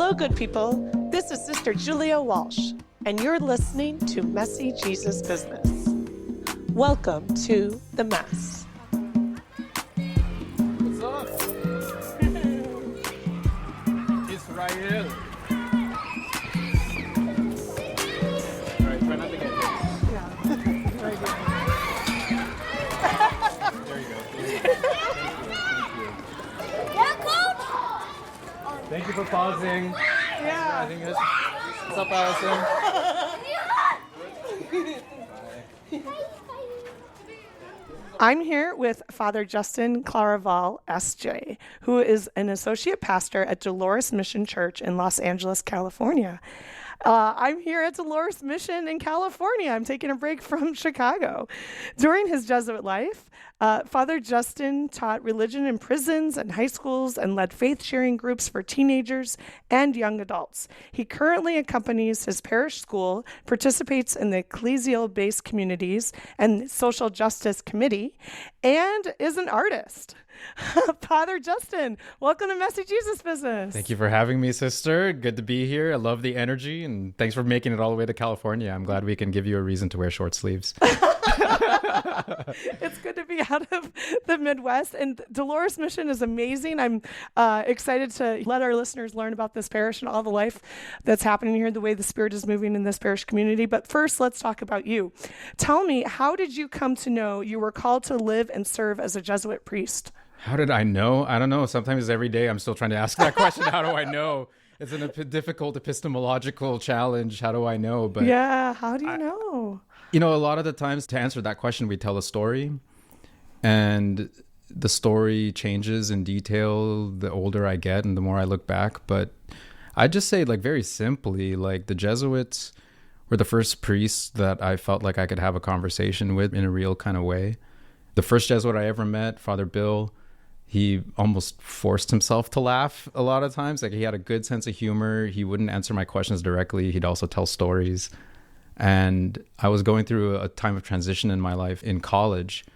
Hello, good people. This is Sister Julia Walsh, and you're listening to Messy Jesus Business. Welcome to the Mass. What's up? Israel. All right, try not to get hit. Yeah. There you go. Thank you for pausing. Yeah. I think it's... What's up, Allison? I'm here with Father Justin Claravall, S.J., who is an associate pastor at Dolores Mission Church in Los Angeles, California. I'm here at Dolores Mission in California. I'm taking a break from Chicago. During his Jesuit life, Father Justin taught religion in prisons and high schools and led faith-sharing groups for teenagers and young adults. He currently accompanies his parish school, participates in the ecclesial-based communities and social justice committee, and is an artist. Father Justin, welcome to Messy Jesus Business. Thank you for having me, sister. Good to be here. I love the energy, and thanks for making it all the way to California. I'm glad we can give you a reason to wear short sleeves. It's good to be out of the Midwest, and Dolores Mission is amazing. I'm excited to let our listeners learn about this parish and all the life that's happening here, the way the Spirit is moving in this parish community. But first, let's talk about you. Tell me, how did you come to know you were called to live and serve as a Jesuit priest? How did I know? I don't know. Sometimes every day I'm still trying to ask that question. How do I know? It's a difficult epistemological challenge. How do I know? But yeah, how do you know? You know, a lot of the times to answer that question, we tell a story, and the story changes in detail the older I get and the more I look back. But I just say, like, very simply, like, the Jesuits were the first priests that I felt like I could have a conversation with in a real kind of way. The first Jesuit I ever met, Father Bill, he almost forced himself to laugh a lot of times. Like, he had a good sense of humor. He wouldn't answer my questions directly. He'd also tell stories. And I was going through a time of transition in my life in college.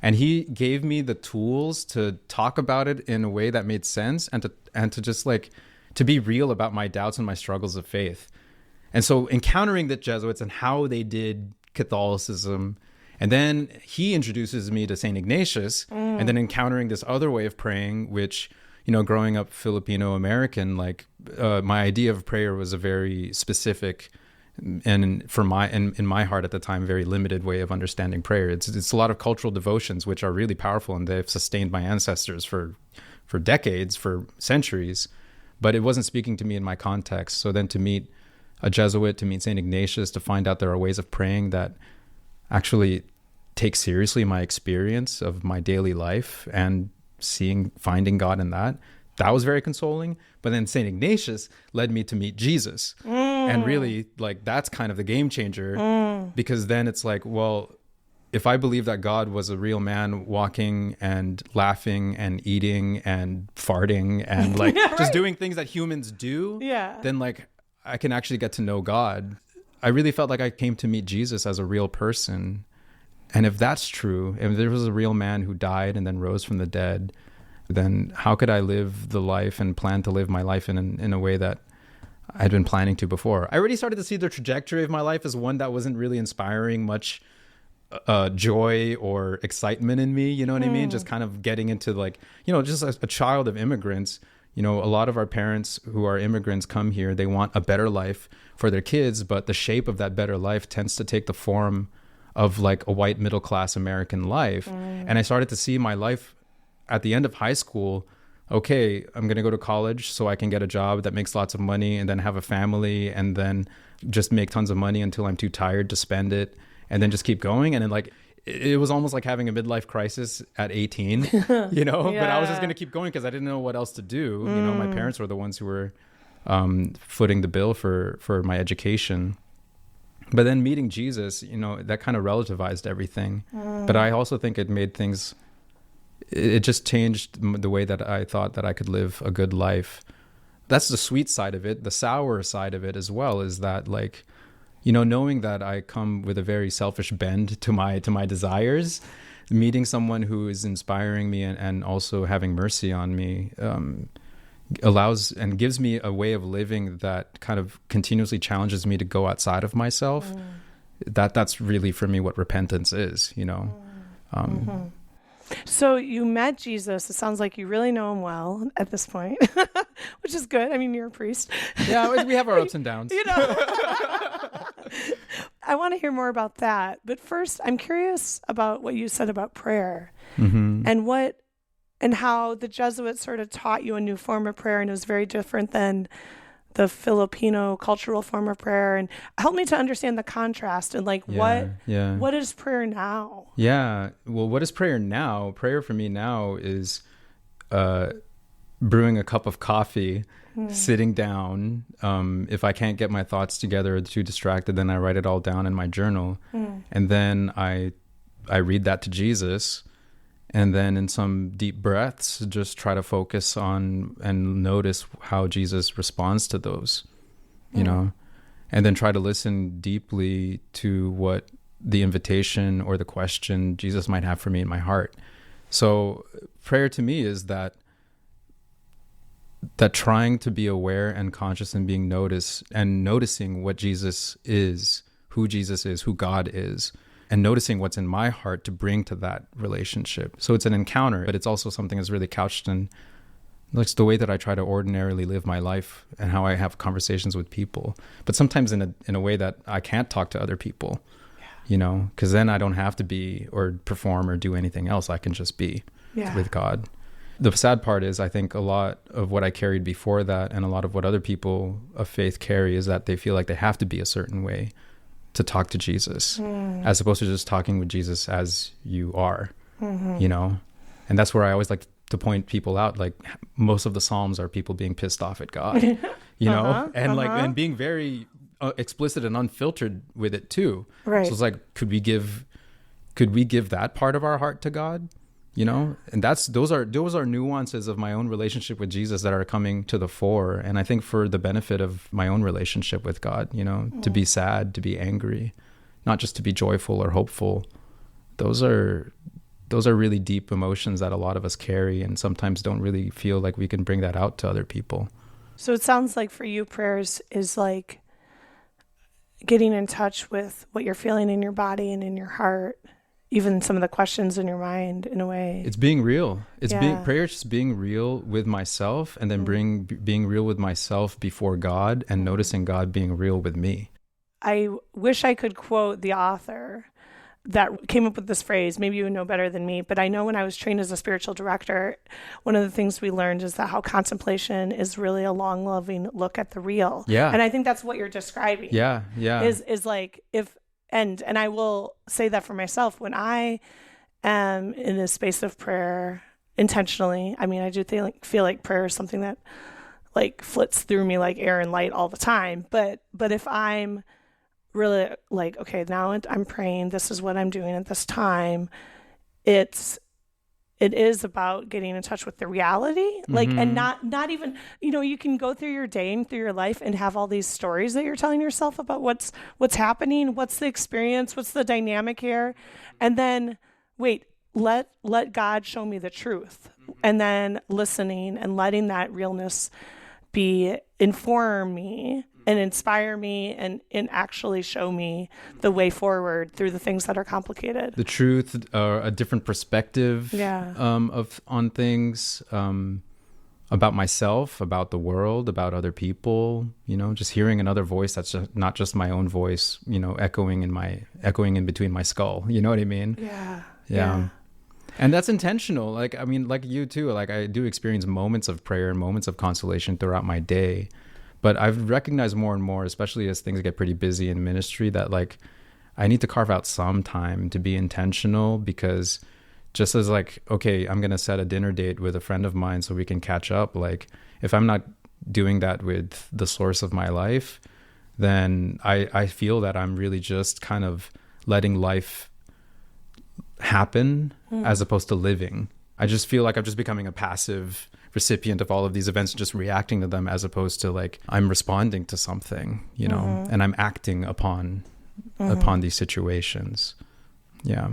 And he gave me the tools to talk about it in a way that made sense and to just like to be real about my doubts and my struggles of faith. And so encountering the Jesuits and how they did Catholicism, and then he introduces me to Saint Ignatius, and then encountering this other way of praying, which, you know, growing up Filipino American, like my idea of prayer was a very specific and for in my heart at the time, very limited way of understanding prayer. It's a lot of cultural devotions, which are really powerful, and they've sustained my ancestors for decades, for centuries, but it wasn't speaking to me in my context. So then to meet a Jesuit, to meet Saint Ignatius, to find out there are ways of praying that actually take seriously my experience of my daily life and finding God in that was very consoling. But then Saint Ignatius led me to meet Jesus. And really, like, that's kind of the game changer, because then it's like, well, if I believe that God was a real man walking and laughing and eating and farting and like right. just doing things that humans do, then like I can actually get to know God. I really felt like I came to meet Jesus as a real person. And if that's true, if there was a real man who died and then rose from the dead, then how could I live the life and plan to live my life in a way that I'd been planning to before? I already started to see the trajectory of my life as one that wasn't really inspiring much joy or excitement in me, you know what I mean? Just kind of getting into, like, you know, just a child of immigrants. You know, a lot of our parents who are immigrants come here, they want a better life for their kids, but the shape of that better life tends to take the form of like a white middle class American life. And I started to see my life at the end of high school. Okay, I'm going to go to college so I can get a job that makes lots of money and then have a family and then just make tons of money until I'm too tired to spend it and then just keep going. And then like, it was almost like having a midlife crisis at 18, you know, but I was just going to keep going because I didn't know what else to do. You know, my parents were the ones who were footing the bill for my education. But then meeting Jesus, you know, that kind of relativized everything. But I also think it made things, it just changed the way that I thought that I could live a good life. That's the sweet side of it. The sour side of it as well is that, like, you know, knowing that I come with a very selfish bend to my desires, meeting someone who is inspiring me and also having mercy on me, allows and gives me a way of living that kind of continuously challenges me to go outside of myself. That's really for me what repentance is, you know. So you met Jesus. It sounds like you really know him well at this point, which is good. I mean, you're a priest. Yeah, we have our ups and downs. You know. I want to hear more about that. But first, I'm curious about what you said about prayer and how the Jesuits sort of taught you a new form of prayer, and it was very different than the Filipino cultural form of prayer. And help me to understand the contrast and like what is prayer now? Yeah. Well, what is prayer now? Prayer for me now is brewing a cup of coffee, sitting down. If I can't get my thoughts together or too distracted, then I write it all down in my journal. And then I read that to Jesus. And then in some deep breaths, just try to focus on and notice how Jesus responds to those, you know, and then try to listen deeply to what the invitation or the question Jesus might have for me in my heart. So prayer to me is that trying to be aware and conscious and being noticed and noticing what Jesus is, who Jesus is, who God is, and noticing what's in my heart to bring to that relationship. So it's an encounter, but it's also something that's really couched in like the way that I try to ordinarily live my life and how I have conversations with people. But sometimes in a way that I can't talk to other people, you know, because then I don't have to be or perform or do anything else. I can just be with God. The sad part is I think a lot of what I carried before that and a lot of what other people of faith carry is that they feel like they have to be a certain way to talk to Jesus, as opposed to just talking with Jesus as you are, you know? And that's where I always like to point people out, like most of the Psalms are people being pissed off at God, you know? And like, and being very explicit and unfiltered with it too. Right. So it's like, could we give that part of our heart to God? You know, and those are nuances of my own relationship with Jesus that are coming to the fore. And I think for the benefit of my own relationship with God, you know, to be sad, to be angry, not just to be joyful or hopeful. Those are really deep emotions that a lot of us carry and sometimes don't really feel like we can bring that out to other people. So it sounds like for you, prayers is like getting in touch with what you're feeling in your body and in your heart. Even some of the questions in your mind, in a way. It's being real. Prayer is just being real with myself, and then being real with myself before God, and noticing God being real with me. I wish I could quote the author that came up with this phrase. Maybe you would know better than me, but I know when I was trained as a spiritual director, one of the things we learned is that how contemplation is really a long, loving look at the real. Yeah. And I think that's what you're describing. Yeah. Is like if. And I will say that for myself, when I am in a space of prayer intentionally, I mean, I do feel like prayer is something that like flits through me like air and light all the time. But if I'm really like, okay, now I'm praying, this is what I'm doing at this time, it is about getting in touch with the reality, like, and not even, you know, you can go through your day and through your life and have all these stories that you're telling yourself about what's happening, what's the experience, what's the dynamic here, and then let God show me the truth, and then listening and letting that realness inform me and inspire me and actually show me the way forward through the things that are complicated. The truth, a different perspective on things, about myself, about the world, about other people, you know, just hearing another voice that's not just my own voice, you know, echoing in between my skull. You know what I mean? Yeah. And that's intentional. Like, I mean, like you too, like I do experience moments of prayer and moments of consolation throughout my day. But I've recognized more and more, especially as things get pretty busy in ministry, that like I need to carve out some time to be intentional, because just as like, okay, I'm going to set a dinner date with a friend of mine so we can catch up. Like if I'm not doing that with the source of my life, then I feel that I'm really just kind of letting life happen as opposed to living. I just feel like I'm just becoming a passive recipient of all of these events, just reacting to them, as opposed to like I'm responding to something, you know, and I'm acting upon these situations. Yeah.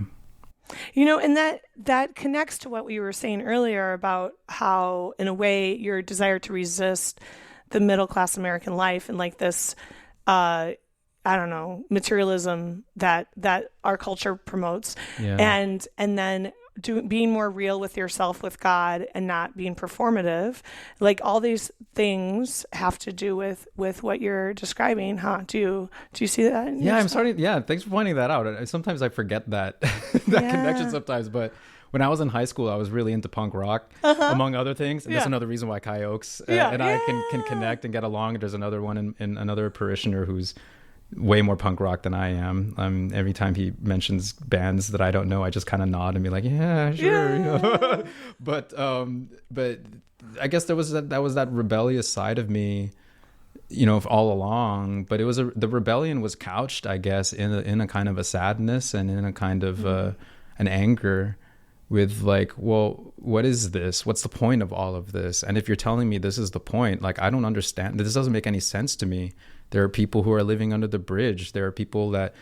And that connects to what we were saying earlier about how, in a way, your desire to resist the middle class American life and like this, I don't know, materialism that our culture promotes, and then being more real with yourself, with God, and not being performative. Like all these things have to do with what you're describing, huh? Do you see that? I'm starting. Yeah, thanks for pointing that out. Sometimes I forget that connection sometimes, but when I was in high school, I was really into punk rock, among other things. And that's another reason why Kai Oaks and I can connect and get along. There's another one in another parishioner who's way more punk rock than I am. Every time he mentions bands that I don't know, I just kind of nod and be like, yeah, sure. Yeah. But I guess that was that rebellious side of me, all along. But it was the rebellion was couched, I guess, in a kind of a sadness and in a kind of an anger with like, well, what is this? What's the point of all of this? And if you're telling me this is the point, like, I don't understand. This doesn't make any sense to me. There are people who are living under the bridge. There are people that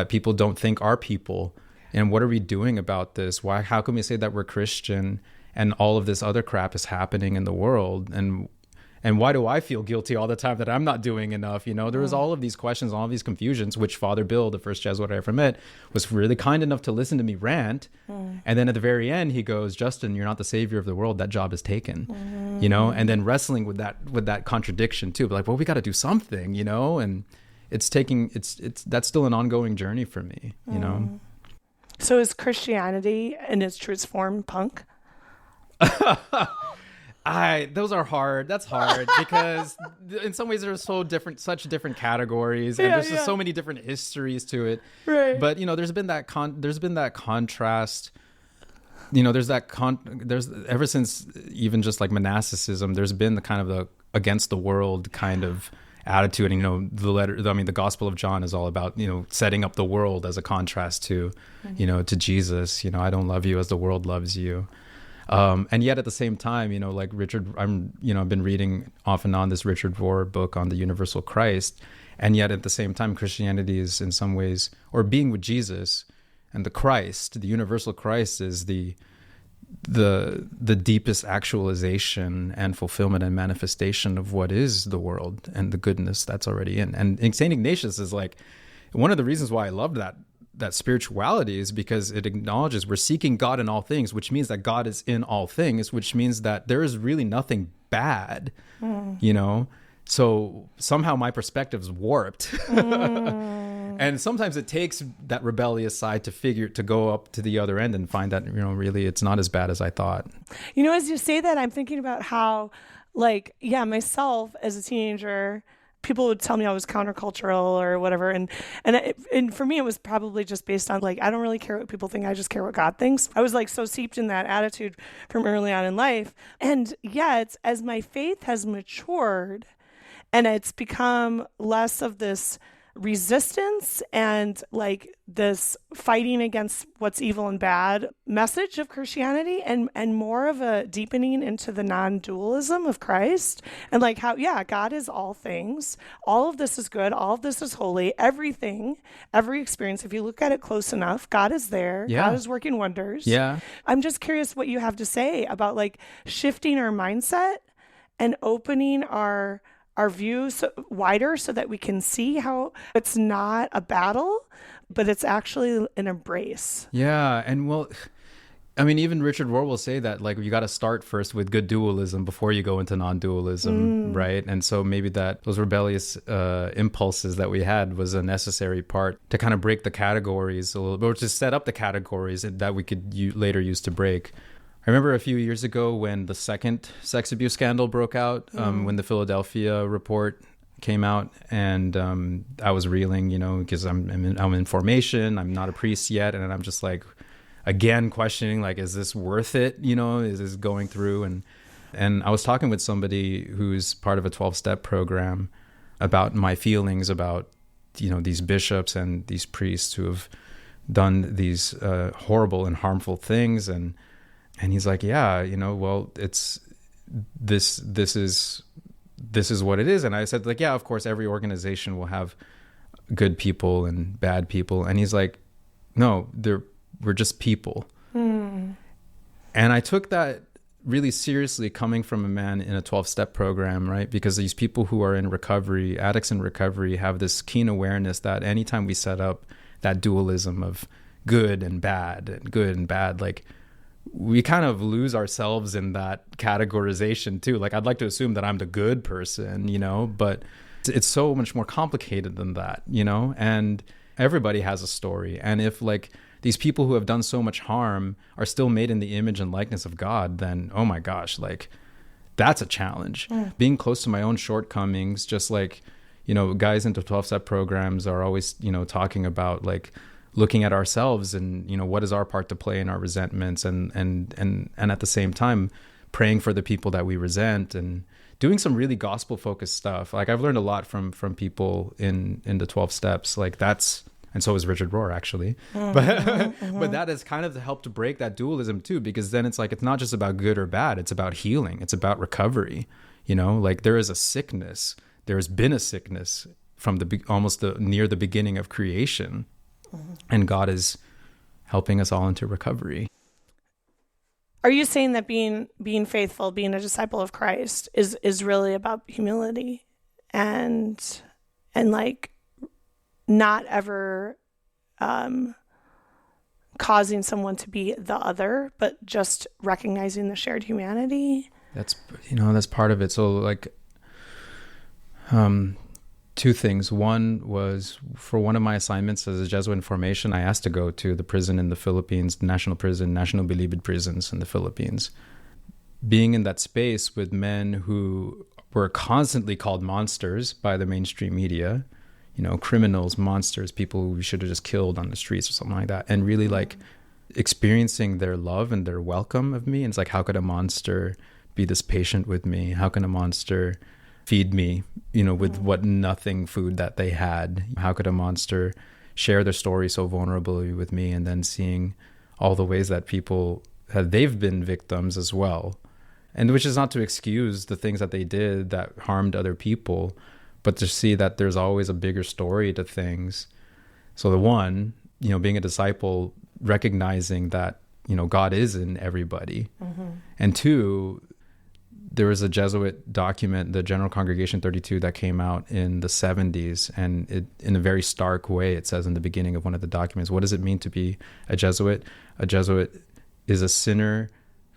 people don't think are people. And what are we doing about this? How can we say that we're Christian and all of this other crap is happening in the world? And why do I feel guilty all the time that I'm not doing enough? There was all of these questions, all of these confusions, which Father Bill, the first Jesuit I ever met, was really kind enough to listen to me rant. And then at the very end, he goes, Justin, you're not the savior of the world. That job is taken, and then wrestling with that contradiction too. But like, well, we got to do something, and it's that's still an ongoing journey for me, So is Christianity in its truest form punk? Those are hard. That's hard because in some ways they're so different, such different categories, and there's just so many different histories to it. Right. But there's been that contrast. There's ever since even just like monasticism, there's been the kind of the against the world kind of attitude. And, the Gospel of John is all about setting up the world as a contrast to to Jesus. I don't love you as the world loves you. And yet at the same time, like Richard, I've been reading off and on this Richard Rohr book on the universal Christ. And yet at the same time, Christianity is in some ways, or being with Jesus and the Christ, the universal Christ is the deepest actualization and fulfillment and manifestation of what is the world and the goodness that's already in. And Saint Ignatius is like, one of the reasons why I loved that spirituality is because it acknowledges we're seeking God in all things, which means that God is in all things, which means that there is really nothing bad, So somehow my perspective's warped. And sometimes it takes that rebellious side to go up to the other end and find that, really it's not as bad as I thought. As you say that, I'm thinking about how, myself as a teenager, people would tell me I was countercultural or whatever. And for me, it was probably just based on I don't really care what people think. I just care what God thinks. I was so steeped in that attitude from early on in life. And yet, as my faith has matured and it's become less of this resistance and this fighting against what's evil and bad message of Christianity and more of a deepening into the non-dualism of Christ and how, God is all things. All of this is good. All of this is holy. Everything, every experience, if you look at it close enough, God is there. Yeah. God is working wonders. Yeah. I'm just curious what you have to say about shifting our mindset and opening our views wider so that we can see how it's not a battle, but it's actually an embrace. Yeah. And even Richard Rohr will say that you got to start first with good dualism before you go into non-dualism, right? And so maybe those rebellious impulses that we had was a necessary part to kind of break the categories a little bit, or to set up the categories that we could later use to break. I remember a few years ago when the second sex abuse scandal broke out, when the Philadelphia report came out, and I was reeling, because I'm in formation, I'm not a priest yet, and I'm just again questioning, is this worth it? Is this going through? And I was talking with somebody who's part of a 12-step program about my feelings about these bishops and these priests who have done these horrible and harmful things, and he's like, yeah, well, it's this is what it is. And I said, yeah, of course, every organization will have good people and bad people. And he's like, no, they're we're just people. And I took that really seriously, coming from a man in a 12-step program, right? Because these people who are in recovery, addicts in recovery, have this keen awareness that anytime we set up that dualism of good and bad, like we kind of lose ourselves in that categorization too. Like I'd like to assume that I'm the good person, you know, but it's so much more complicated than that, you know, and everybody has a story. And if like these people who have done so much harm are still made in the image and likeness of God, then, oh my gosh, like that's a challenge. Being close to my own shortcomings, just like, you know, guys into 12-step programs are always, you know, talking about like looking at ourselves and, you know, what is our part to play in our resentments, and at the same time praying for the people that we resent and doing some really gospel focused stuff. Like I've learned a lot from people in the 12 steps. Like that's, and so is Richard Rohr actually. But that has kind of helped to break that dualism too, because then it's like, it's not just about good or bad. It's about healing. It's about recovery. You know, like there is a sickness. There has been a sickness from near the beginning of creation. And God is helping us all into recovery. Are you saying that being faithful, being a disciple of Christ is really about humility and like not ever causing someone to be the other, but just recognizing the shared humanity? That's part of it. So like two things. One was, for one of my assignments as a Jesuit in formation, I asked to go to the prison in the Philippines, the National Bilibid prisons in the Philippines. Being in that space with men who were constantly called monsters by the mainstream media, you know, criminals, monsters, people who we should have just killed on the streets or something like that, and really like experiencing their love and their welcome of me. And it's like, how could a monster be this patient with me? How can a monster feed me, you know, with what nothing food that they had? How could a monster share their story so vulnerably with me? And then seeing all the ways that they've been victims as well. And which is not to excuse the things that they did that harmed other people, but to see that there's always a bigger story to things. So the one, you know, being a disciple, recognizing that, you know, God is in everybody. And two, there was a Jesuit document, the General Congregation 32, that came out in the 70s. And it, in a very stark way, it says in the beginning of one of the documents, what does it mean to be a Jesuit? A Jesuit is a sinner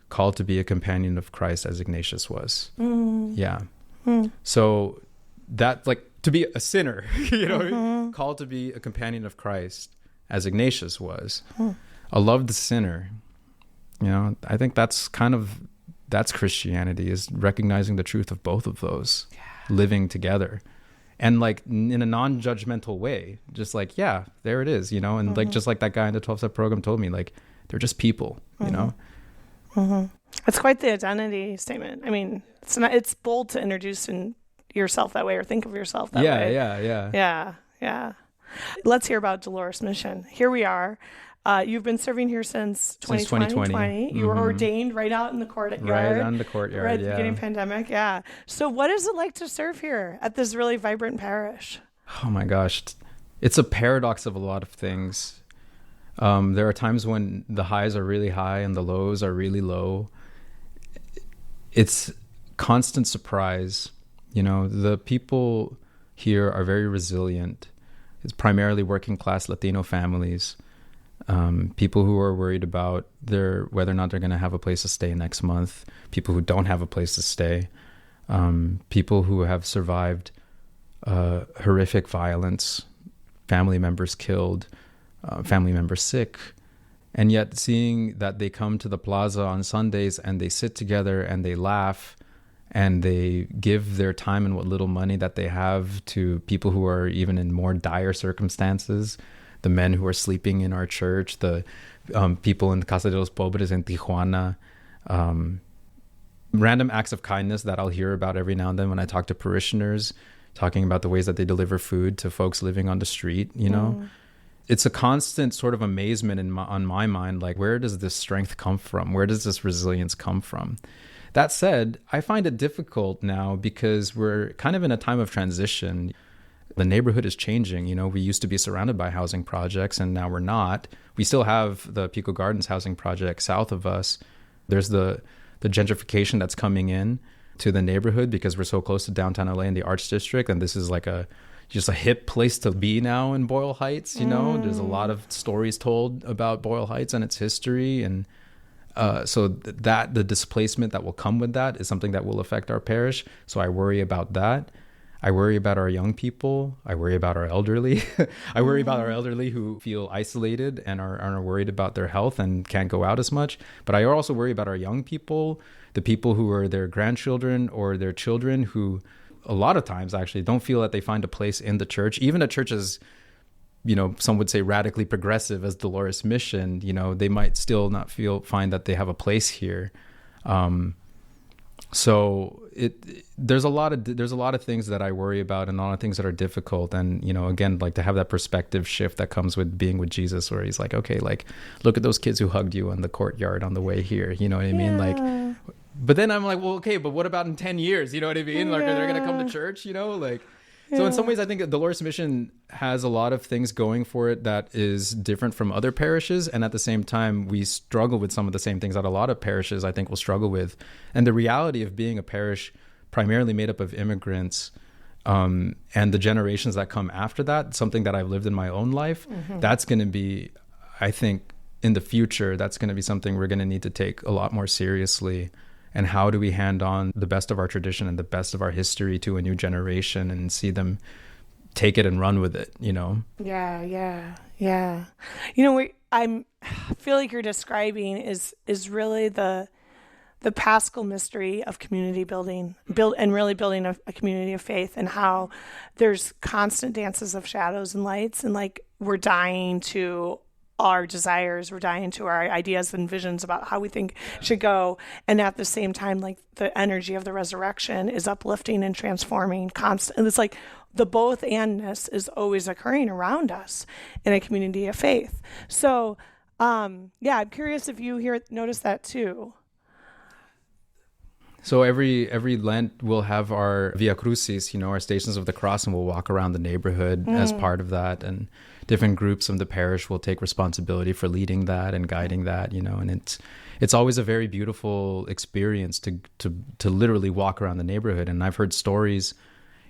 called to be a companion of Christ, as Ignatius was. Yeah. So that, like, to be a sinner, you know, called to be a companion of Christ, as Ignatius was, a loved sinner. You know, I think that's Christianity, is recognizing the truth of both of those, living together, and like in a non-judgmental way, just like, yeah, there it is, you know, and like, just like that guy in the 12-step program told me, like, they're just people, you know. It's quite the identity statement. I mean, it's bold to introduce yourself that way, or think of yourself that way. Yeah. Let's hear about Dolores Mission. Here we are. You've been serving here since 2020. You were ordained right out in the courtyard. Right on the courtyard, right at the beginning of the pandemic, yeah. So what is it like to serve here at this really vibrant parish? Oh my gosh. It's a paradox of a lot of things. There are times when the highs are really high and the lows are really low. It's constant surprise. You know, the people here are very resilient. It's primarily working class Latino families. People who are worried about whether or not they're going to have a place to stay next month. People who don't have a place to stay. People who have survived horrific violence, family members killed, family members sick. And yet seeing that they come to the plaza on Sundays and they sit together and they laugh and they give their time and what little money that they have to people who are even in more dire circumstances. The men who are sleeping in our church, the people in the Casa de los Pobres in Tijuana, random acts of kindness that I'll hear about every now and then when I talk to parishioners, talking about the ways that they deliver food to folks living on the street, you know. It's a constant sort of amazement on my mind, like, where does this strength come from? Where does this resilience come from? That said, I find it difficult now because we're kind of in a time of transition. The neighborhood is changing. We used to be surrounded by housing projects, and now we're not. We still have the Pico Gardens housing project south of us. There's the gentrification that's coming in to the neighborhood because we're so close to downtown LA in the Arts District, and this is like just a hip place to be now in Boyle Heights. There's a lot of stories told about Boyle Heights and its history, and so that the displacement that will come with that is something that will affect our parish. So I worry about that. I worry about our young people. I worry about our elderly. I worry about our elderly who feel isolated and are worried about their health and can't go out as much. But I also worry about our young people, the people who are their grandchildren or their children who a lot of times actually don't feel that they find a place in the church. Even a church as, some would say radically progressive as Dolores Mission, they might still not find that they have a place here. So there's a lot of things that I worry about, and a lot of things that are difficult. And, again, like to have that perspective shift that comes with being with Jesus, where he's like, okay, like look at those kids who hugged you in the courtyard on the way here. You know what I mean? Like, but then I'm like, well, okay, but what about in 10 years? You know what I mean? Like, are they going to come to church? So in some ways, I think Dolores Mission has a lot of things going for it that is different from other parishes. And at the same time, we struggle with some of the same things that a lot of parishes, I think, will struggle with. And the reality of being a parish primarily made up of immigrants and the generations that come after that, something that I've lived in my own life, that's going to be, I think, in the future, that's going to be something we're going to need to take a lot more seriously. And how do we hand on the best of our tradition and the best of our history to a new generation and see them take it and run with it, Yeah. What I feel like you're describing is really the Paschal mystery of community building, and really building a community of faith, and how there's constant dances of shadows and lights, and like we're dying to our desires, we're dying to our ideas and visions about how we think should go, and at the same time, like the energy of the resurrection is uplifting and transforming constant. And it's like the both andness is always occurring around us in a community of faith. So I'm curious if you notice that too. So every Lent we'll have our Via Crucis, our Stations of the Cross, and we'll walk around the neighborhood as part of that. And different groups of the parish will take responsibility for leading that and guiding that, and it's always a very beautiful experience to literally walk around the neighborhood. And I've heard stories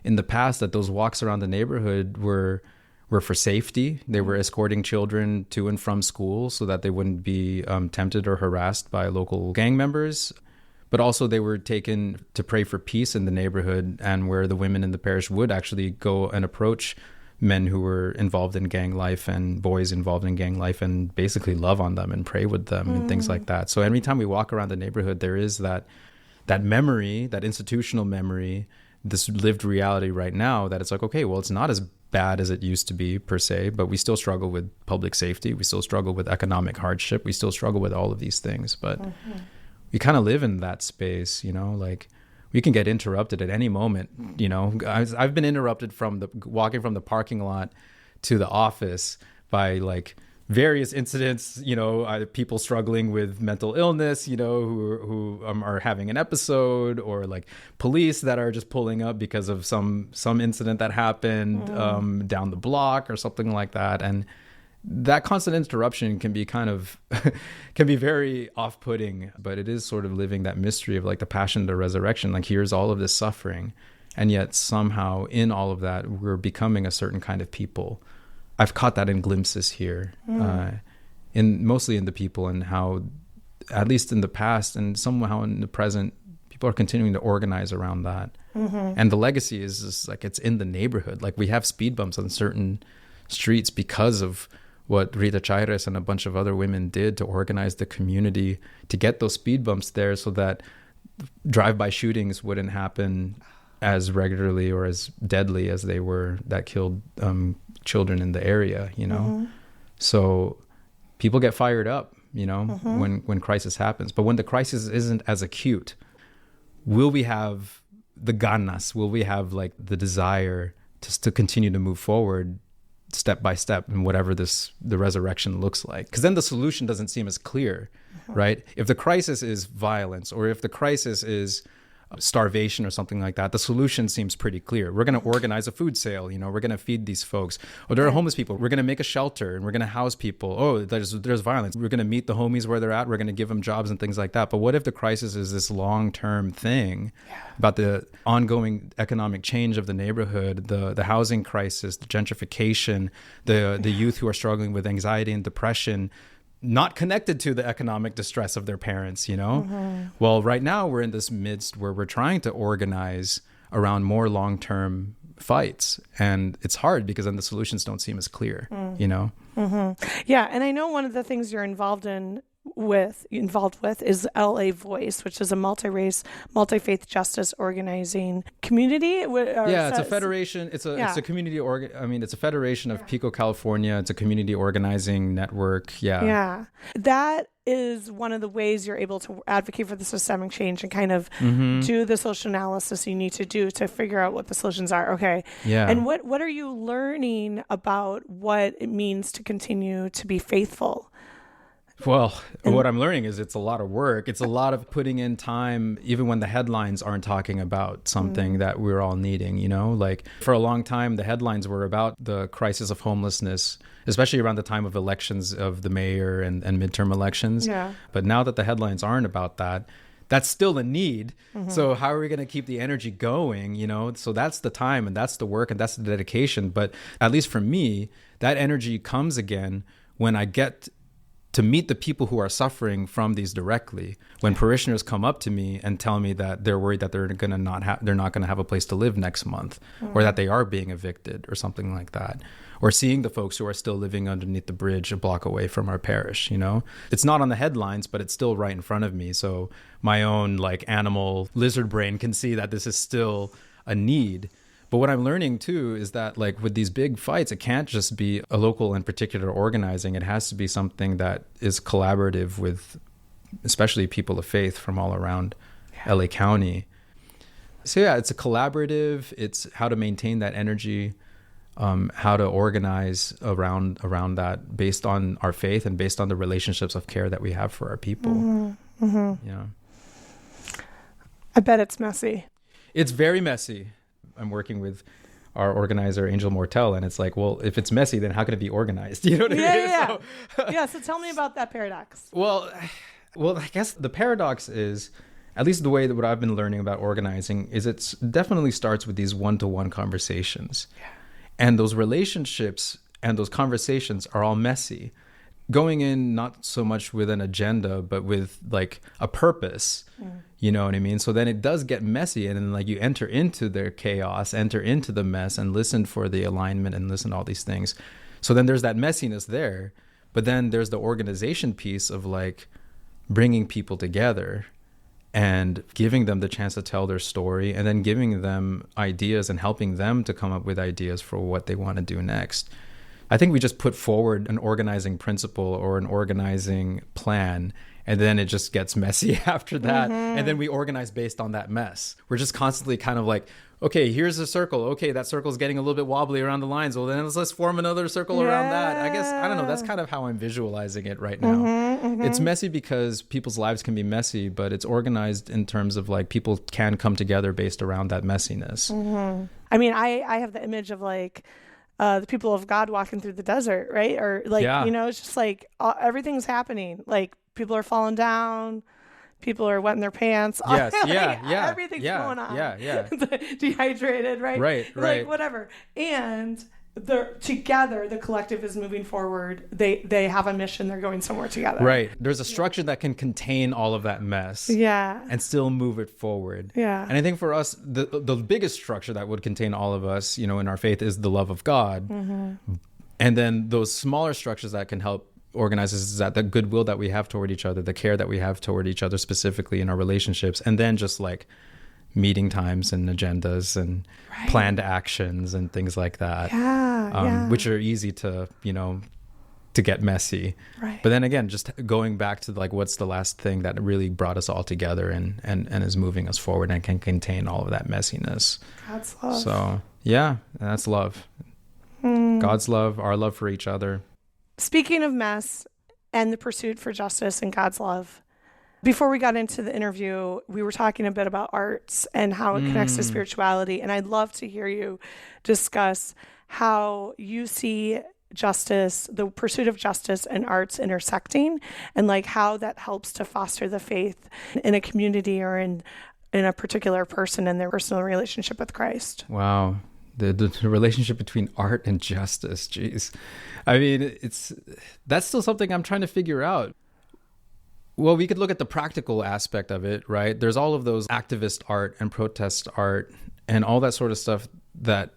in the past that those walks around the neighborhood were for safety. They were escorting children to and from school so that they wouldn't be tempted or harassed by local gang members. But also they were taken to pray for peace in the neighborhood, and where the women in the parish would actually go and approach men who were involved in gang life and boys involved in gang life and basically love on them and pray with them and things like that. So every time we walk around the neighborhood, there is that memory, that institutional memory, this lived reality right now that it's like, okay, well, it's not as bad as it used to be per se, but we still struggle with public safety. We still struggle with economic hardship. We still struggle with all of these things, but we kind of live in that space, like we can get interrupted at any moment. I've been interrupted from walking from the parking lot to the office by like various incidents, people struggling with mental illness, who are having an episode, or like police that are just pulling up because of some incident that happened down the block or something like that. And that constant interruption can be can be very off-putting, but it is sort of living that mystery of like the passion, the resurrection. Like here's all of this suffering, and yet somehow in all of that, we're becoming a certain kind of people. I've caught that in glimpses here, mostly in the people, and how, at least in the past and somehow in the present, people are continuing to organize around that. And the legacy is just like it's in the neighborhood. Like we have speed bumps on certain streets because of what Rita Chaires and a bunch of other women did to organize the community to get those speed bumps there so that drive-by shootings wouldn't happen as regularly or as deadly as they were that killed children in the area, So people get fired up, when crisis happens. But when the crisis isn't as acute, will we have the ganas? Will we have like the desire to continue to move forward step by step in whatever the resurrection looks like? Because then the solution doesn't seem as clear, right? If the crisis is violence, or if the crisis is starvation or something like that, the solution seems pretty clear. We're going to organize a food sale. We're going to feed these folks. Oh, there are homeless people. We're going to make a shelter and we're going to house people. Oh, there's violence. We're going to meet the homies where they're at. We're going to give them jobs and things like that. But what if the crisis is this long-term thing about the ongoing economic change of the neighborhood, the housing crisis, the gentrification, the youth who are struggling with anxiety and depression, not connected to the economic distress of their parents, Well, right now we're in this midst where we're trying to organize around more long-term fights. And it's hard because then the solutions don't seem as clear, Yeah. And I know one of the things you're involved with is LA Voice, which is a multi-race, multi-faith justice organizing community. It's a federation. It's a community it's a federation of Pico, California. It's a community organizing network. Yeah. That is one of the ways you're able to advocate for the systemic change and kind of do the social analysis you need to do to figure out what the solutions are. Okay. Yeah. And what are you learning about what it means to continue to be faithful? Well, what I'm learning is it's a lot of work. It's a lot of putting in time, even when the headlines aren't talking about something that we're all needing, Like for a long time, the headlines were about the crisis of homelessness, especially around the time of elections of the mayor and midterm elections. Yeah. But now that the headlines aren't about that, that's still a need. So how are we going to keep the energy going, So that's the time and that's the work and that's the dedication. But at least for me, that energy comes again when I get to meet the people who are suffering from these directly. When parishioners come up to me and tell me that they're worried that they're not going to have a place to live next month, or that they are being evicted or something like that, or seeing the folks who are still living underneath the bridge a block away from our parish, It's not on the headlines, but it's still right in front of me. So my own animal lizard brain can see that this is still a need. But what I'm learning too is that with these big fights, it can't just be a local and particular organizing. It has to be something that is collaborative with especially people of faith from all around LA County. So it's a collaborative. It's how to maintain that energy, how to organize around that based on our faith and based on the relationships of care that we have for our people. I bet it's messy. It's very messy. I'm working with our organizer, Angel Mortel, and it's well, if it's messy, then how can it be organized? You know what I mean? Yeah. So tell me about that paradox. Well, I guess the paradox is, at least the way that what I've been learning about organizing is it definitely starts with these one-to-one conversations. Yeah. And those relationships and those conversations are all messy. Going in not so much with an agenda, but with a purpose, you know what I mean? So then it does get messy, and then you enter into their chaos, enter into the mess and listen for the alignment and listen to all these things. So then there's that messiness there, but then there's the organization piece of bringing people together and giving them the chance to tell their story, and then giving them ideas and helping them to come up with ideas for what they want to do next. I think we just put forward an organizing principle or an organizing plan, and then it just gets messy after that. And then we organize based on that mess. We're just constantly kind of okay, here's a circle. Okay, that circle's getting a little bit wobbly around the lines. Well, then let's form another circle around that. I guess, I don't know. That's kind of how I'm visualizing it right now. It's messy because people's lives can be messy, but it's organized in terms of people can come together based around that messiness. I mean, I have the image of the people of God walking through the desert, right? Or it's just everything's happening. People are falling down, people are wetting their pants. Yes, everything's going on. Yeah. Dehydrated, right? Right. Whatever. And they're together, the collective is moving forward. They have a mission, they're going somewhere together. Right. There's a structure that can contain all of that mess. Yeah. And still move it forward. Yeah. And I think for us, the biggest structure that would contain all of us, in our faith is the love of God. And then those smaller structures that can help organize is that the goodwill that we have toward each other, the care that we have toward each other specifically in our relationships, and then just meeting times and agendas and planned actions and things like that, which are easy to get messy. Right. But then again, just going back to what's the last thing that really brought us all together and is moving us forward and can contain all of that messiness. God's love. So that's love. God's love, our love for each other. Speaking of mess and the pursuit for justice and God's love, Before we got into the interview, we were talking a bit about arts and how it connects to spirituality. And I'd love to hear you discuss how you see justice, the pursuit of justice and arts intersecting, and like how that helps to foster the faith in a community or in a particular person and their personal relationship with Christ. Wow. The relationship between art and justice. Jeez. I mean, that's still something I'm trying to figure out. Well, we could look at the practical aspect of it, right? There's all of those activist art and protest art and all that sort of stuff that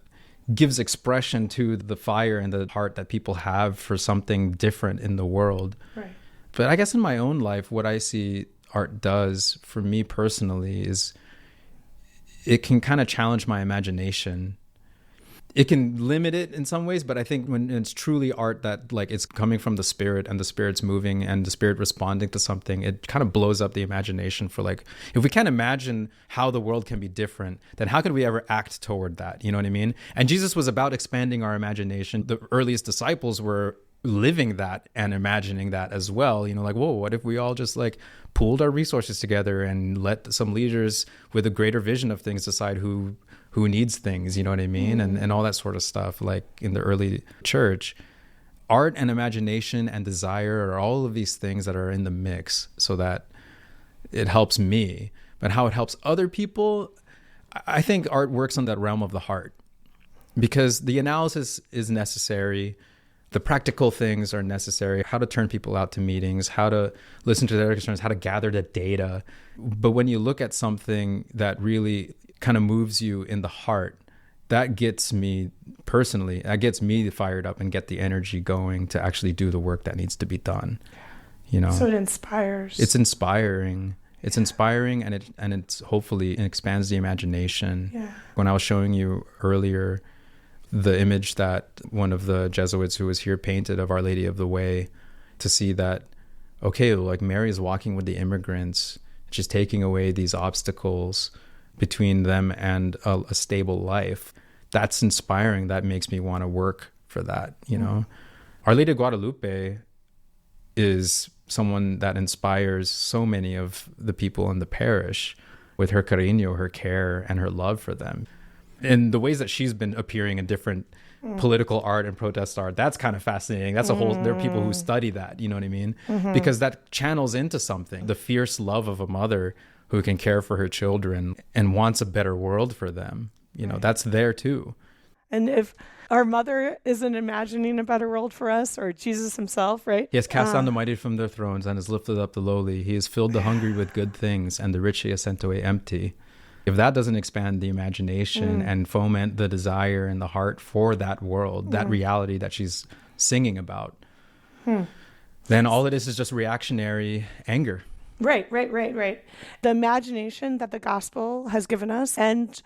gives expression to the fire and the heart that people have for something different in the world. Right. But I guess in my own life, what I see art does for me personally is it can kind of challenge my imagination. It can limit it in some ways, but I think when it's truly art that like it's coming from the spirit and the spirit's moving and the spirit responding to something, it kind of blows up the imagination for like, if we can't imagine how the world can be different, then how could we ever act toward that? You know what I mean? And Jesus was about expanding our imagination. The earliest disciples were living that and imagining that as well. You know, like, whoa, what if we all just like pooled our resources together and let some leaders with a greater vision of things decide who needs things, you know what I mean? And all that sort of stuff, like in the early church. Art and imagination and desire are all of these things that are in the mix so that it helps me. But how it helps other people, I think art works on that realm of the heart because the analysis is necessary. The practical things are necessary, how to turn people out to meetings, how to listen to their concerns, how to gather the data. But when you look at something that really kind of moves you in the heart, that gets me personally, that gets me fired up and get the energy going to actually do the work that needs to be done. You know, so it inspires. It's inspiring. It's inspiring, and it's hopefully it expands the imagination. Yeah. When I was showing you earlier the image that one of the Jesuits who was here painted of Our Lady of the Way, to see that, okay, like Mary is walking with the immigrants, she's taking away these obstacles between them and a stable life. That's inspiring. That makes me want to work for that, you know. Our Lady of Guadalupe is someone that inspires so many of the people in the parish with her cariño, her care, and her love for them. And the ways that she's been appearing in different political art and protest art, that's kind of fascinating. That's a whole, there are people who study that, you know what I mean? Because that channels into something, the fierce love of a mother who can care for her children and wants a better world for them. You know, that's there too. And if our mother isn't imagining a better world for us, or Jesus himself, right? He has cast down the mighty from their thrones and has lifted up the lowly. He has filled the hungry with good things, and the rich he has sent away empty. If that doesn't expand the imagination and foment the desire and the heart for that world, that reality that she's singing about, then all it is just reactionary anger. Right. The imagination that the gospel has given us and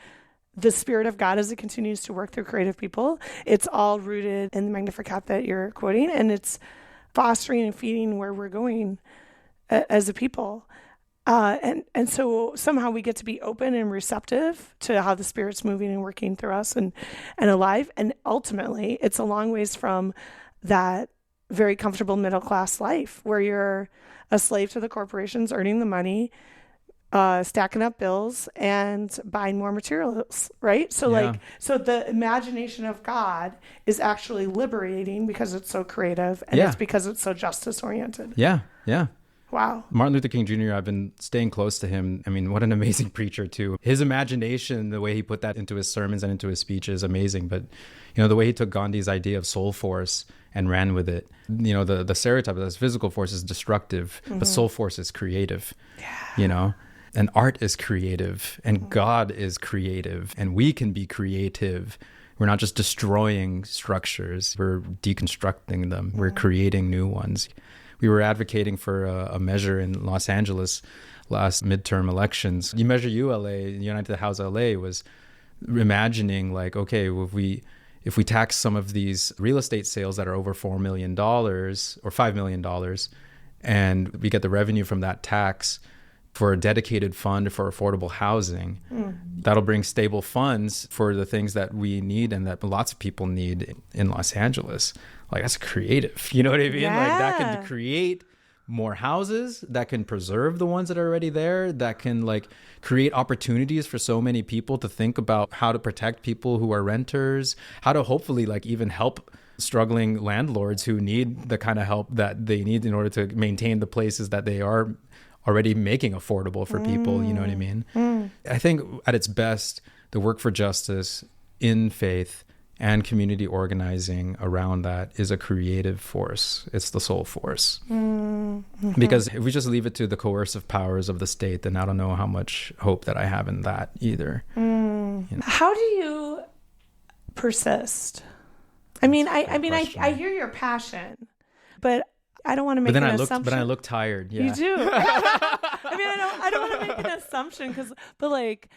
the Spirit of God as it continues to work through creative people, it's all rooted in the Magnificat that you're quoting, and it's fostering and feeding where we're going as a people. And so somehow we get to be open and receptive to how the Spirit's moving and working through us and alive. And ultimately, it's a long ways from that very comfortable middle-class life where you're a slave to the corporations, earning the money, stacking up bills, and buying more materials, right? So so the imagination of God is actually liberating because it's so creative, and it's because it's so justice-oriented. Yeah. Wow. Martin Luther King Jr., I've been staying close to him. I mean, what an amazing preacher too. His imagination, the way he put that into his sermons and into his speech is amazing. But, you know, the way he took Gandhi's idea of soul force and ran with it. You know, the stereotype of this physical force is destructive, but soul force is creative, you know? And art is creative, and God is creative, and we can be creative. We're not just destroying structures, we're deconstructing them. We're creating new ones. We were advocating for a measure in Los Angeles last midterm elections. You Measure ULA, United House LA, was imagining like, okay, if we tax some of these real estate sales that are over $4 million or $5 million, and we get the revenue from that tax for a dedicated fund for affordable housing, that'll bring stable funds for the things that we need and that lots of people need in Los Angeles. Like, that's creative. You know what I mean? Yeah. Like, that can create more houses, that can preserve the ones that are already there, that can like create opportunities for so many people to think about how to protect people who are renters, how to hopefully like even help struggling landlords who need the kind of help that they need in order to maintain the places that they are already making affordable for people. You know what I mean? I think at its best, the work for justice in faith and community organizing around that is a creative force. It's the sole force. Because if we just leave it to the coercive powers of the state, then I don't know how much hope that I have in that either. You know? How do you persist? I mean, I hear your passion, but I don't want to make an assumption. But I look tired. Yeah. You do. I mean, I don't want to make an assumption but like,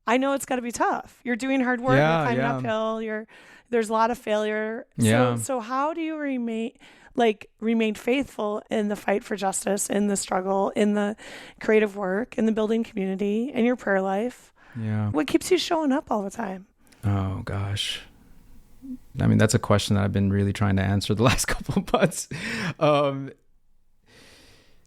I know it's got to be tough. You're doing hard work. You're climbing uphill. There's a lot of failure. So how do you remain faithful in the fight for justice, in the struggle, in the creative work, in the building community, in your prayer life? Yeah. What keeps you showing up all the time? Oh gosh. I mean, that's a question that I've been really trying to answer the last couple of months.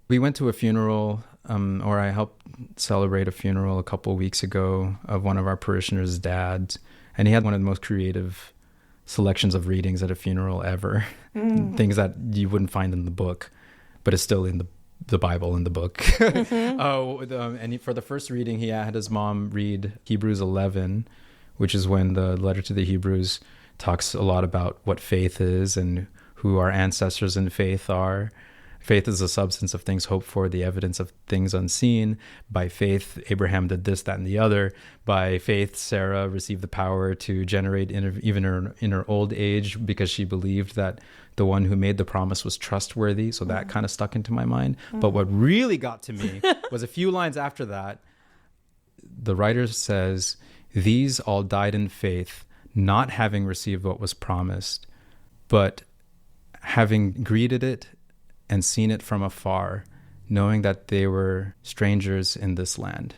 We went to a funeral, or I helped celebrate a funeral a couple of weeks ago of one of our parishioners' dads, and he had one of the most creative selections of readings at a funeral ever. Things that you wouldn't find in the book, but it's still in the Bible in the book. And for the first reading, he had his mom read Hebrews 11, which is when the letter to the Hebrews talks a lot about what faith is and who our ancestors in faith are. Faith is the substance of things hoped for, the evidence of things unseen. By faith, Abraham did this, that, and the other. By faith, Sarah received the power to generate even in her old age because she believed that the one who made the promise was trustworthy. So that kind of stuck into my mind. But what really got to me was a few lines after that. The writer says, "These all died in faith, not having received what was promised, but having greeted it and seen it from afar, knowing that they were strangers in this land."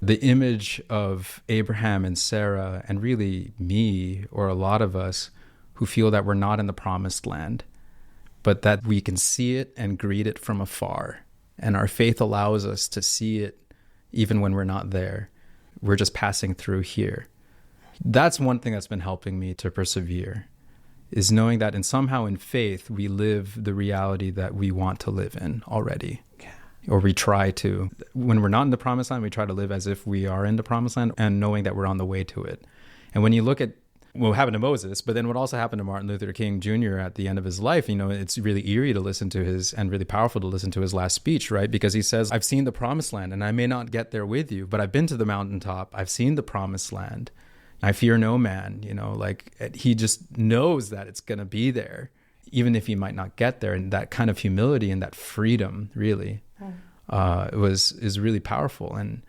The image of Abraham and Sarah, and really me or a lot of us who feel that we're not in the promised land, but that we can see it and greet it from afar. And our faith allows us to see it even when we're not there. We're just passing through here. That's one thing that's been helping me to persevere, is knowing that somehow in faith, we live the reality that we want to live in already. Yeah. Or we try to. When we're not in the promised land, we try to live as if we are in the promised land and knowing that we're on the way to it. And when you look at what happened to Moses, but then what also happened to Martin Luther King Jr. at the end of his life, it's really eerie to listen to and really powerful to listen to his last speech, right? Because he says, "I've seen the promised land and I may not get there with you, but I've been to the mountaintop. I've seen the promised land. I fear no man." He just knows that it's going to be there, even if he might not get there. And that kind of humility and that freedom really is really powerful. And,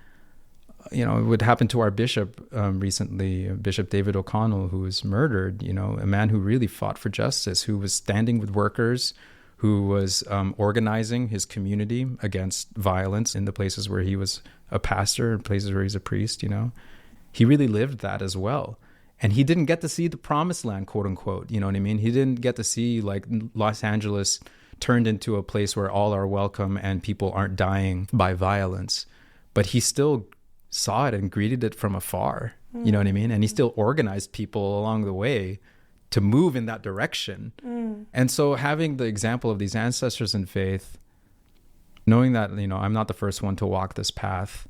what happened to our bishop recently, Bishop David O'Connell, who was murdered, a man who really fought for justice, who was standing with workers, who was organizing his community against violence in the places where he was a pastor, places where he's a priest, He really lived that as well. And he didn't get to see the promised land, quote unquote. You know what I mean? He didn't get to see like Los Angeles turned into a place where all are welcome and people aren't dying by violence. But he still saw it and greeted it from afar. You know what I mean? And he still organized people along the way to move in that direction. And so having the example of these ancestors in faith, knowing that, I'm not the first one to walk this path,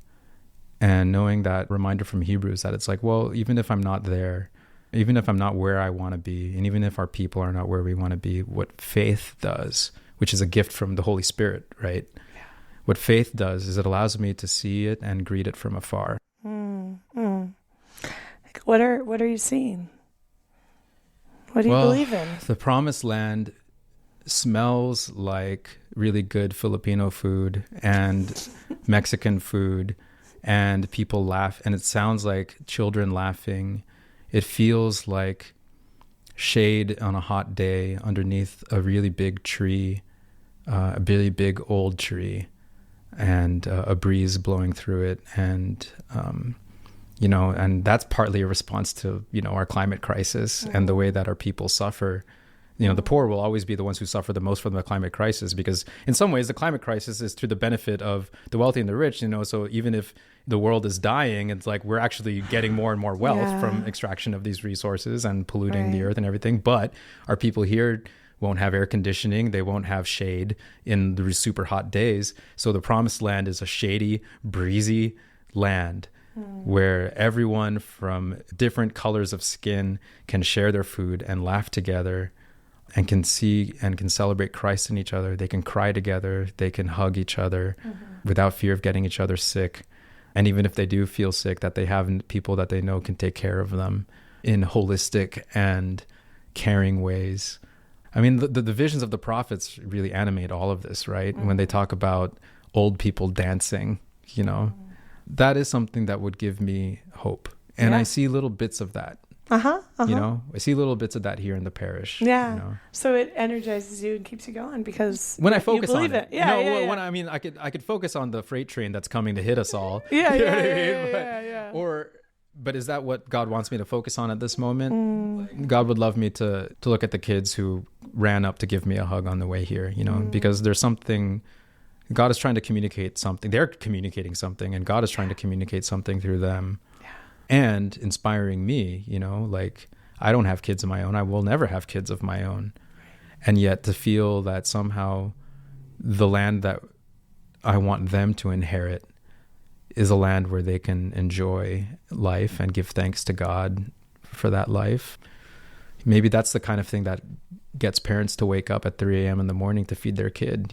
and knowing that reminder from Hebrews that it's like, well, even if I'm not there, even if I'm not where I want to be, and even if our people are not where we want to be, what faith does, which is a gift from the Holy Spirit, right? Yeah. What faith does is it allows me to see it and greet it from afar. What are you seeing? What do you believe in? The promised land smells like really good Filipino food and Mexican food, and people laugh, and it sounds like children laughing. It feels like shade on a hot day underneath a really big tree, a really big old tree, and a breeze blowing through it. And, and that's partly a response to, our climate crisis and the way that our people suffer. The poor will always be the ones who suffer the most from the climate crisis, because in some ways the climate crisis is to the benefit of the wealthy and the rich, so even if the world is dying, it's like we're actually getting more and more wealth from extraction of these resources and polluting the earth and everything. But our people here won't have air conditioning, they won't have shade in the super hot days. So the promised land is a shady, breezy land where everyone from different colors of skin can share their food and laugh together and can see and can celebrate Christ in each other. They can cry together, they can hug each other without fear of getting each other sick. And even if they do feel sick, that they have people that they know can take care of them in holistic and caring ways. I mean, the visions of the prophets really animate all of this, right? When they talk about old people dancing, that is something that would give me hope. And I see little bits of that. I see little bits of that here in the parish. So it energizes you and keeps you going because when I focus you on believe it. When I could focus on the freight train that's coming to hit us all. But is that what God wants me to focus on at this moment? God would love me to look at the kids who ran up to give me a hug on the way here, because there's something, God is trying to communicate something. They're communicating something, and God is trying to communicate something through them. And inspiring me, like I don't have kids of my own. I will never have kids of my own. And yet to feel that somehow the land that I want them to inherit is a land where they can enjoy life and give thanks to God for that life. Maybe that's the kind of thing that gets parents to wake up at 3 a.m. in the morning to feed their kid,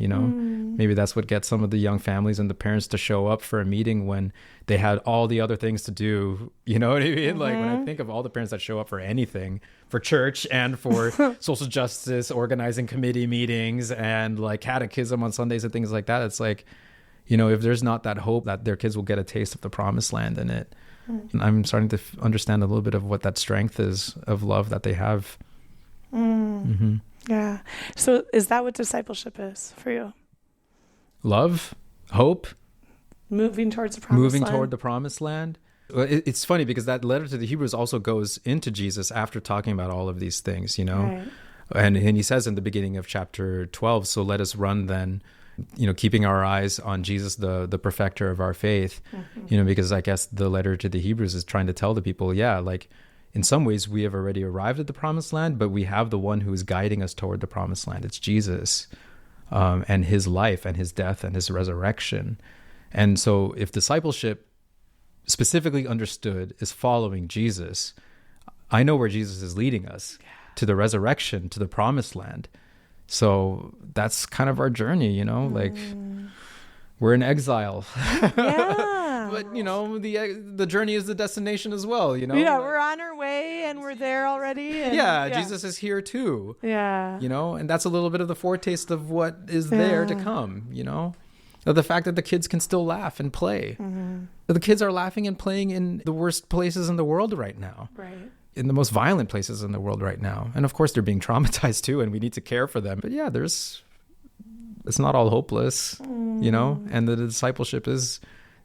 Maybe that's what gets some of the young families and the parents to show up for a meeting when they had all the other things to do. You know what I mean? Like when I think of all the parents that show up for anything, for church and for social justice, organizing committee meetings and like catechism on Sundays and things like that, it's like, if there's not that hope that their kids will get a taste of the promised land in it, I'm starting to understand a little bit of what that strength is of love that they have. Yeah. So is that what discipleship is for you? Love, hope, moving towards the promised land. Toward the promised land. Well, it's funny because that letter to the Hebrews also goes into Jesus after talking about all of these things, Right. And he says in the beginning of chapter 12, so let us run then, keeping our eyes on Jesus, the perfecter of our faith, because I guess the letter to the Hebrews is trying to tell the people, like in some ways we have already arrived at the promised land, but we have the one who is guiding us toward the promised land. It's Jesus. And his life and his death and his resurrection. And so if discipleship specifically understood is following Jesus, I know where Jesus is leading us, to the resurrection, to the promised land. So that's kind of our journey, like we're in exile. But the journey is the destination as well, we're on our way and we're there already, and Jesus is here too, and that's a little bit of the foretaste of what is there to come, the fact that the kids can still laugh and play. The kids are laughing and playing in the worst places in the world right now, in the most violent places in the world right now, and of course they're being traumatized too, and we need to care for them. But it's not all hopeless, and the discipleship is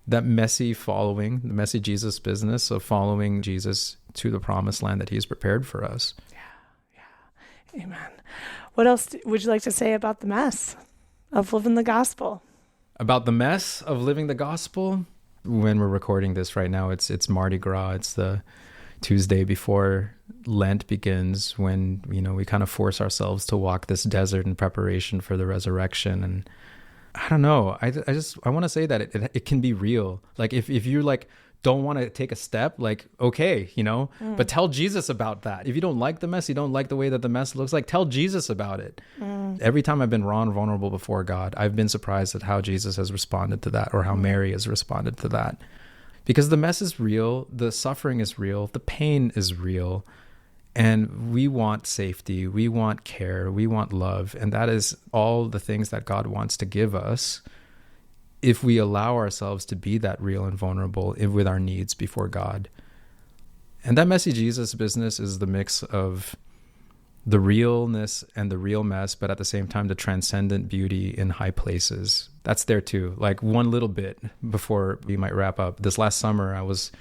that messy following, the messy Jesus business of following Jesus to the promised land that he's prepared for us. Yeah. Amen. What else would you like to say about the mess of living the gospel? About the mess of living the gospel? When we're recording this right now, it's Mardi Gras. It's the Tuesday before Lent begins, when, we kind of force ourselves to walk this desert in preparation for the resurrection. And I don't know. I want to say that it can be real. Like if you don't want to take a step, okay, but tell Jesus about that. If you don't like the mess, you don't like the way that the mess looks like, tell Jesus about it. Every time I've been raw and vulnerable before God, I've been surprised at how Jesus has responded to that, or how Mary has responded to that. Because the mess is real, the suffering is real, the pain is real. And we want safety, we want care, we want love. And that is all the things that God wants to give us if we allow ourselves to be that real and vulnerable with our needs before God. And that messy Jesus business is the mix of the realness and the real mess, but at the same time, the transcendent beauty in high places. That's there too. Like one little bit before we might wrap up. This last summer, I was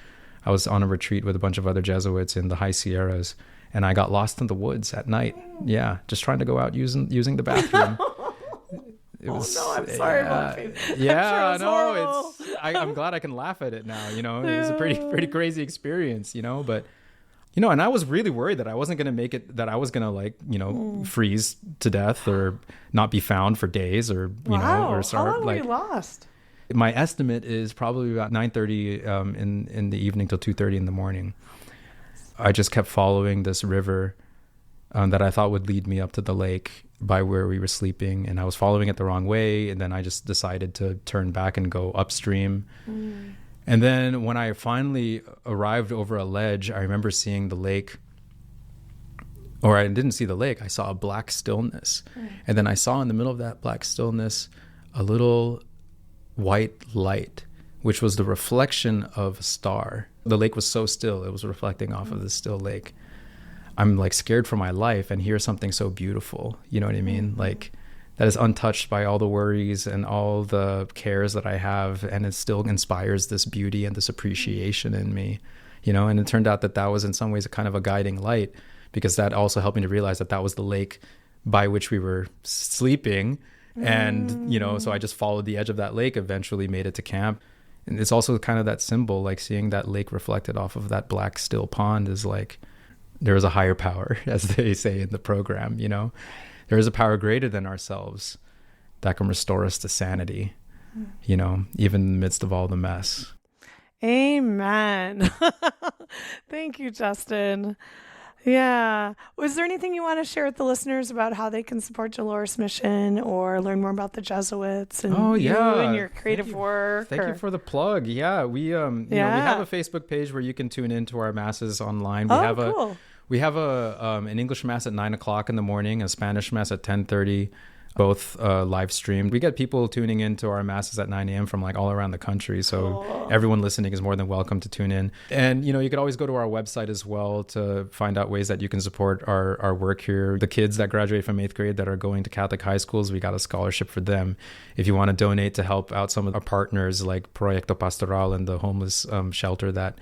on a retreat with a bunch of other Jesuits in the High Sierras. and I got lost in the woods at night. Yeah, just trying to go out using the bathroom. It was, no, I'm sorry. I'm laughing. Yeah, I'm sure it was no, I'm glad I can laugh at it now. You know, it was a pretty crazy experience. You know, but and I was really worried that I wasn't going to make it, that I was going to freeze to death or not be found for days, or or starve. How long were you lost? My estimate is probably about 9:30 in the evening till 2:30 in the morning. I just kept following this river that I thought would lead me up to the lake by where we were sleeping, and I was following it the wrong way, and then I just decided to turn back and go upstream. And then when I finally arrived over a ledge, I remember seeing the lake, or I didn't see the lake, I saw a black stillness. And then I saw in the middle of that black stillness a little white light, which was the reflection of a star. The lake was so still, it was reflecting off of the still lake. I'm like scared for my life, and here's something so beautiful. You know what I mean? Like, that is untouched by all the worries and all the cares that I have, and it still inspires this beauty and this appreciation in me, and it turned out that was in some ways a kind of a guiding light, because that also helped me to realize that was the lake by which we were sleeping. And so I just followed the edge of that lake, eventually made it to camp. And it's also kind of that symbol, like seeing that lake reflected off of that black still pond is like, there is a higher power, as they say in the program. There is a power greater than ourselves that can restore us to sanity, even in the midst of all the mess. Amen. Thank you, Justin. Yeah. Was there anything you want to share with the listeners about how they can support Dolores Mission or learn more about the Jesuits and you and your creative work? Thank you for the plug. Yeah, we we have a Facebook page where you can tune into our masses online. Cool. We have an English mass at 9:00 in the morning, a Spanish mass at 10:30. Both live streamed. We get people tuning into our masses at 9 a.m. from like all around the country. So everyone listening is more than welcome to tune in. And, you could always go to our website as well to find out ways that you can support our work here. The kids that graduate from 8th grade that are going to Catholic high schools, we got a scholarship for them. If you want to donate to help out some of our partners like Proyecto Pastoral and the homeless shelter that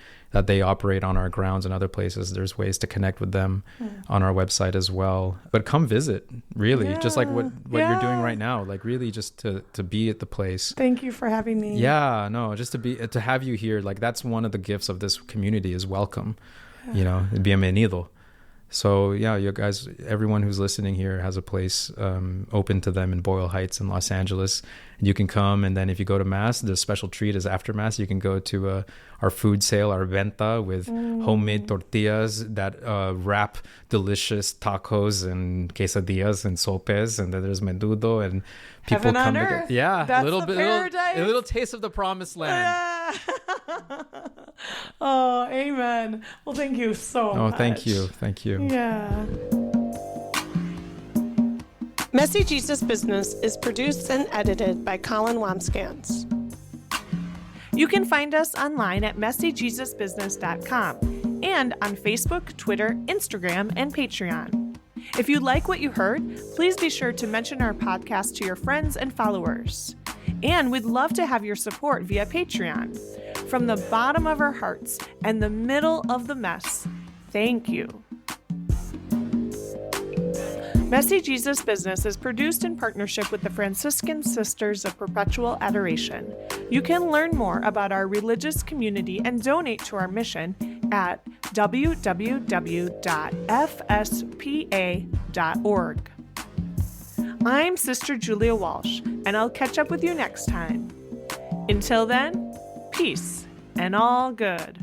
they operate on our grounds and other places, there's ways to connect with them on our website as well. But come visit, really, just like what you're doing right now, like really just to be at the place. Thank you for having me. Yeah, no, just to have you here, like that's one of the gifts of this community is welcome, bienvenido. So yeah, you guys, everyone who's listening here has a place open to them in Boyle Heights in Los Angeles. And you can come, and then if you go to Mass, the special treat is after Mass. You can go to our food sale, our venta, with homemade tortillas that wrap delicious tacos and quesadillas and sopes, and then there's menudo, and people Heaven come on together. earth. Yeah, That's a little taste of the promised land. Oh, amen. Well, thank you so much. Oh, thank you. Yeah. Messy Jesus Business is produced and edited by Colin Wamskans. You can find us online at messyjesusbusiness.com and on Facebook, Twitter, Instagram, and Patreon. If you like what you heard, please be sure to mention our podcast to your friends and followers. And we'd love to have your support via Patreon. From the bottom of our hearts and the middle of the mess, thank you. Messy Jesus Business is produced in partnership with the Franciscan Sisters of Perpetual Adoration. You can learn more about our religious community and donate to our mission at www.fspa.org. I'm Sister Julia Walsh, and I'll catch up with you next time. Until then, peace and all good.